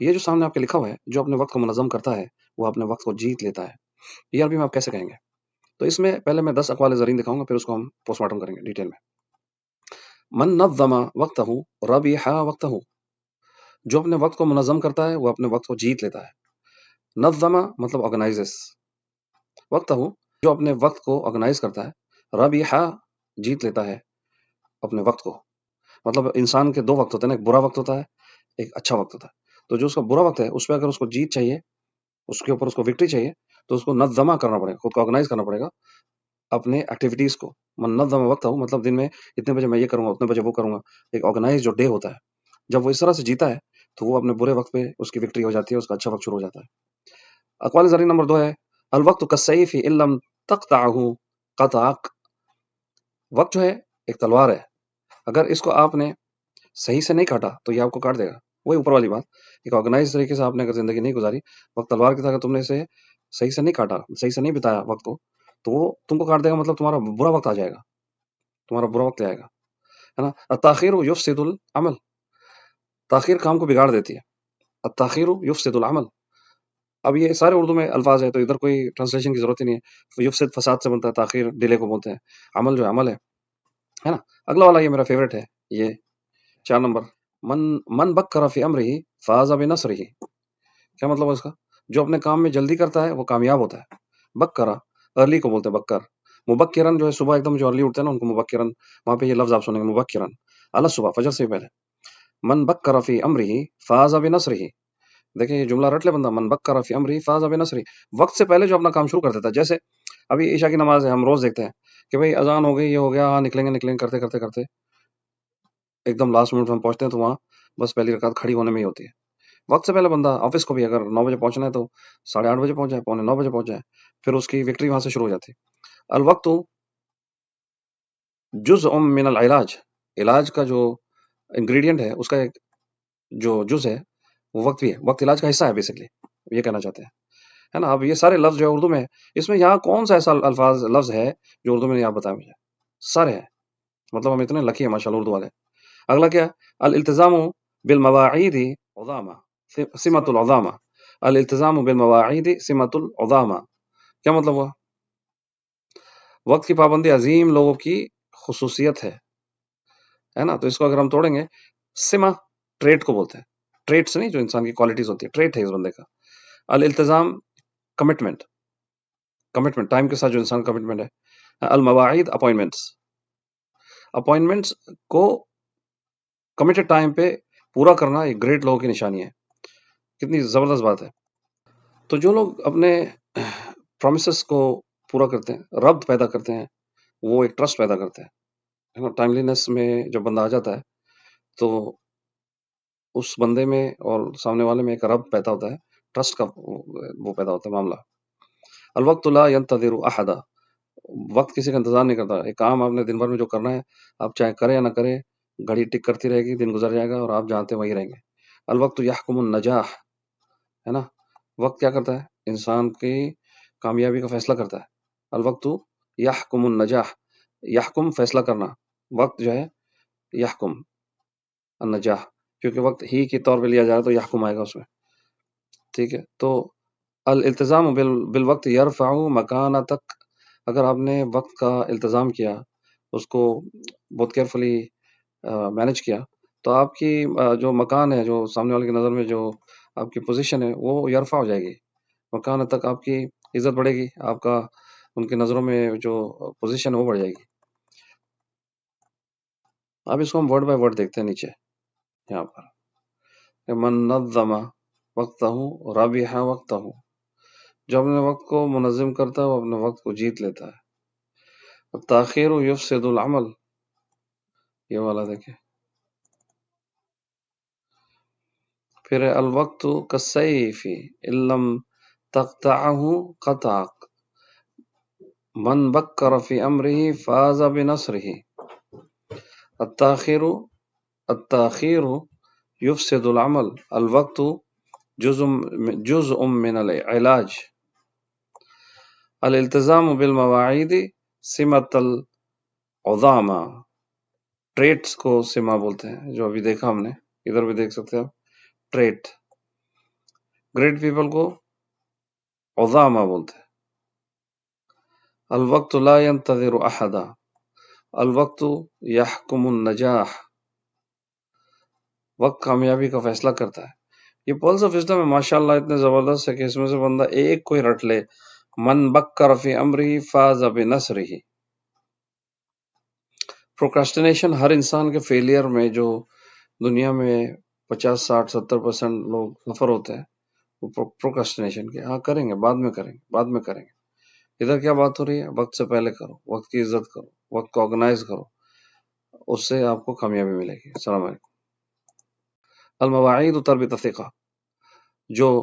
یہ جو سامنے آپ کے لکھا ہوا ہے جو اپنے وقت کو منظم کرتا ہے وہ اپنے وقت کو جیت لیتا ہے، یہ عربی میں آپ کیسے کہیں گے؟ تو اس میں پہلے میں 10 اقوال زرین دکھاؤں گا، پھر اس کو ہم پوسٹ مارٹم کریں گے ڈیٹیل میں۔ من نظم وقتہ ربح وقتہ، جو اپنے وقت کو منظم کرتا ہے وہ اپنے وقت کو جیت لیتا ہے۔ نظم مطلب آرگنائزز، وقتہ جو اپنے وقت کو آرگنائز کرتا ہے، ربح جیت لیتا ہے اپنے وقت کو۔ مطلب انسان کے دو وقت ہوتے ہیں نا، ایک برا وقت ہوتا ہے، ایک اچھا وقت ہوتا ہے۔ تو جو اس کا برا وقت ہے اس پہ اگر اس کو جیت چاہیے، اس کے اوپر اس کو وکٹری چاہیے، تو اس کو نظمہ کرنا پڑے گا، خود کو آرگنائز کرنا پڑے گا اپنے ایکٹیویٹیز کو۔ من نظم وقت ہو مطلب دن میں اتنے بجے میں یہ کروں گا، اتنے بجے وہ کروں گا، ایک آرگنائز جو ڈے ہوتا ہے۔ جب وہ اس طرح سے جیتا ہے تو وہ اپنے برے وقت پہ اس کی وکٹری ہو جاتی ہے، اس کا اچھا وقت شروع ہو جاتا ہے۔ اقوال زرین نمبر 2 ہے الوقت کالسیف ان لم تقطعه قطعک، وقت جو ہے ایک تلوار ہے، اگر اس کو آپ نے صحیح سے نہیں کاٹا تو یہ آپ کو کاٹ دے گا۔ وہی اوپر والی بات، ایک آرگنائز طریقے سے آپ نے اگر زندگی نہیں گزاری، وقت تلوار کی طرح تم نے اسے صحیح سے نہیں کاٹا، صحیح سے نہیں بتایا وقت کو، تو وہ تم کو کاٹ دے گا، مطلب تمہارا برا وقت آ جائے گا، تمہارا برا وقت لے آئے گا، ہے نا۔ التاخیر یفسد العمل، تاخیر کام کو بگاڑ دیتی ہے۔ التاخیر یفسد العمل، اب یہ سارے اردو میں الفاظ ہے تو ادھر کوئی ٹرانسلیشن کی ضرورت ہی نہیں ہے۔ یفسد فساد سے بنتا ہے، تاخیر ڈیلے کو بولتے ہیں، عمل جو ہے عمل ہے نا۔ اگلا والا یہ میرا فیورٹ ہے، یہ 4 نمبر، من بکر فی امرہ فاز بنصرہ، کیا مطلب ہے اس کا؟ جو اپنے کام میں جلدی کرتا ہے وہ کامیاب ہوتا ہے۔ بکرا ارلی کو بولتے ہیں بکر، مبکرن جو ہے صبح ایک دم جو ارلی اٹھتے ہیں نا ان کو مبکرن، وہاں پہ یہ لفظ آپ سنیں گے مبکرن، اعلی صبح فجر سے پہلے۔ من بکر فی امرہ فاز بنصرہ، دیکھیں یہ جملہ رٹ لے بندہ، من بکر فی امرہ فاز بنصرہ، وقت سے پہلے جو اپنا کام شروع کر دیتا ہے۔ جیسے ابھی عشاء کی نماز ہے، ہم روز دیکھتے ہیں کہ بھائی اذان ہو گئی، یہ ہو گیا، ہاں نکلیں گے کرتے کرتے کرتے ایک دم لاسٹ منٹ ہم پہنچتے ہیں تو وہاں بس پہلی رکعت کھڑی ہونے میں ہی ہوتی ہے۔ وقت سے پہلے بندہ آفس کو بھی اگر 9 بجے پہنچنا ہے تو 8:30 بجے پہنچ جائے، 8:45 بجے پہنچ جائے، پھر اس کی وکٹری وہاں سے شروع ہو جاتی ہے۔ الوقت جزء من العلاج، علاج کا جو انگریڈینٹ ہے اس کا ایک جو جز ہے وہ وقت بھی ہے، وقت علاج کا حصہ ہے بیسکلی، یہ کہنا چاہتے ہیں، ہے نا۔ اب یہ سارے لفظ جو ہے اردو میں، اس میں یہاں کون سا ایسا لفظ ہے جو اردو میں نہیں آپ بتائیں مجھے؟ سارے ہیں، مطلب ہم اتنے لکی ہیں ماشاءاللہ اردو والے۔ اگلا کیا؟ الالتزام بالمواعید عظاما سمۃ العظاما، الالتزام بالمواعید سمۃ العظاما، کیا مطلب ہوا؟ وقت کی پابندی عظیم لوگوں کی خصوصیت ہے نا۔ تو اس کو اگر ہم توڑیں گے، سما ٹریٹ کو بولتے ہیں، ٹریٹ سے نہیں، جو انسان کی کوالٹیز ہوتی ہے، ٹریٹ ہے اس بندے کا۔ الالتزام کمٹمنٹ، کمٹمنٹ ٹائم کے ساتھ جو انسان کا کمٹمنٹ ہے۔ المواعید اپوائنٹمنٹس، اپوائنٹمنٹس کو کمیٹڈ ٹائم پہ پورا کرنا ایک گریٹ لوگوں کی نشانی ہے۔ کتنی زبردست بات ہے۔ تو جو لوگ اپنے پرومسز کو پورا کرتے ہیں، ربط پیدا کرتے ہیں، وہ ایک ٹرسٹ پیدا کرتے ہیں۔ ٹائملینس میں جب بندہ آ جاتا ہے تو اس بندے میں اور سامنے والے میں ایک ربط پیدا ہوتا ہے، ٹرسٹ کا وہ پیدا ہوتا ہے معاملہ۔ الوقت لا ينتظر احد، وقت کسی کا انتظار نہیں کرتا۔ ایک کام آپ نے دن بھر میں جو کرنا ہے، آپ چاہے کریں یا نہ کریں، گھڑی ٹک کرتی رہے گی، دن گزر جائے گا اور آپ جانتے وہیں رہیں گے۔ الوقت یحکم النجاح، ہے نا، وقت کیا کرتا ہے؟ انسان کی کامیابی کا فیصلہ کرتا ہے۔ الوقت یحکم النجاح، یحکم فیصلہ کرنا، وقت جو ہے یحکم النجاح، کیونکہ وقت ہی کے طور پہ لیا جائے تو یحکم آئے گا اس میں، ٹھیک ہے۔ تو الالتزام بالوقت یرفع مکانتک، اگر آپ نے وقت کا التزام کیا، اس کو بہت کیئرفلی مینج کیا، تو آپ کی جو مکان ہے، جو سامنے والے کی نظر میں جو آپ کی پوزیشن ہے وہ یرفع ہو جائے گی، مکان تک آپ کی عزت بڑھے گی، آپ کا ان کی نظروں میں جو پوزیشن ہے وہ بڑھ جائے گی۔ اب اس کو ہم ورڈ بائی ورڈ دیکھتے ہیں نیچے یہاں پر۔ من نظم وقتہ ربح وقتہ، جو اپنے وقت کو منظم کرتا ہے وہ اپنے وقت کو جیت لیتا ہے۔ تاخیر یفسد العمل، یہ والا دیکھیں۔ پھر الوقت کالسیف ان لم تقطعه قطعک، من بکر فی امرہ فاز بنصرہ۔ التاخیر یفسد العمل، الوقت جزء من العلاج، الالتزام بالمواعید سمۃ العظاما، ٹریٹس کو سما بولتے ہیں، جو ابھی دیکھا ہم نے، ادھر بھی دیکھ سکتے ہیں آپ، ٹریٹ گریٹ پیپل کو عظاما بولتے ہیں. الوقت لا ينتظر احدا، الوقت یحکم النجاح، وقت کامیابی کا فیصلہ کرتا ہے. یہ پولس آف وزڈم ہے ماشاء اللہ اتنے زبردست ہے کہ اس میں سے بندہ ایک کوئی رٹ لے. من بکر فی امری فاز بنصرہ. پروکراسٹینیشن ہر انسان کے فیلئر میں جو دنیا میں 50-60-70% لوگ سفر ہوتے ہیں وہ پروکراسٹینیشن کے. ہاں کریں گے، بعد میں کریں گے. ادھر کیا بات ہو رہی ہے؟ وقت سے پہلے کرو، وقت کی عزت کرو، وقت کو آرگنائز کرو، اس سے آپ کو کامیابی ملے گی. السلام علیکم. المواعید تربیت الثقہ، جو